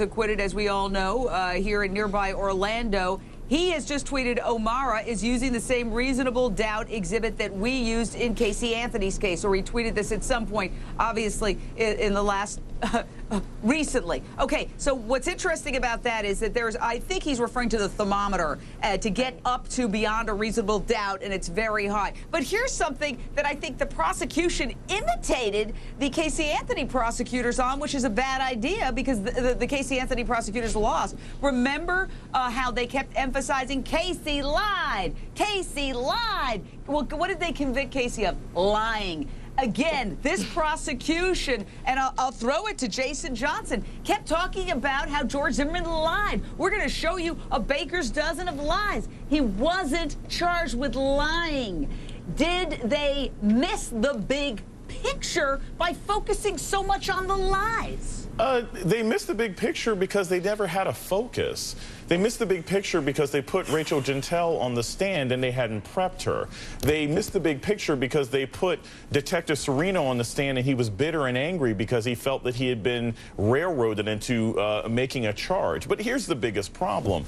Acquitted, as we all know, here in nearby Orlando. He has just tweeted O'Mara is using the same reasonable doubt exhibit that we used in Casey Anthony's case, or he tweeted this at some point, obviously, in the last recently. Okay, so what's interesting about that is that I think he's referring to the thermometer to get up to beyond a reasonable doubt, and it's very high. But here's something that I think the prosecution imitated the Casey Anthony prosecutors on, which is a bad idea because the Casey Anthony prosecutors lost. Remember how they kept emphasizing Casey lied, Casey lied. Well, what did they convict Casey of? Lying. Again, this prosecution, and I'll throw it to Jason Johnson, kept talking about how George Zimmerman lied. We're going to show you a baker's dozen of lies. He wasn't charged with lying. Did they miss the big picture by focusing so much on the lies? They missed the big picture because they never had a focus. They missed the big picture because they put Rachel Gentile on the stand and they hadn't prepped her. They missed the big picture because they put Detective Serino on the stand and he was bitter and angry because he felt that he had been railroaded into making a charge. But here's the biggest problem.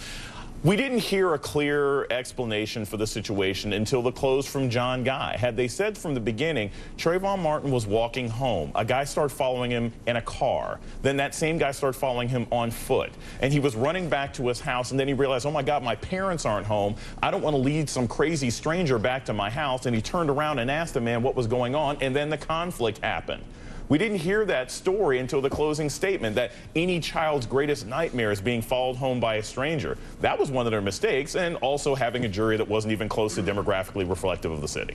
We didn't hear a clear explanation for the situation until the close from John Guy. Had they said from the beginning, Trayvon Martin was walking home, a guy started following him in a car, then that same guy started following him on foot, and he was running back to his house, and then he realized, oh my God, my parents aren't home, I don't want to lead some crazy stranger back to my house, and he turned around and asked the man what was going on, and then the conflict happened. We didn't hear that story until the closing statement, that any child's greatest nightmare is being followed home by a stranger. That was one of their mistakes, and also having a jury that wasn't even close to demographically reflective of the city.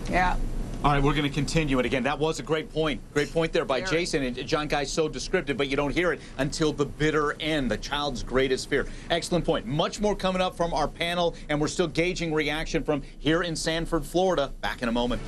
Yeah. All right, we're going to continue. And again, that was a great point. Great point there by Jason. And John Guy's so descriptive, but you don't hear it until the bitter end, the child's greatest fear. Excellent point. Much more coming up from our panel, and we're still gauging reaction from here in Sanford, Florida. Back in a moment.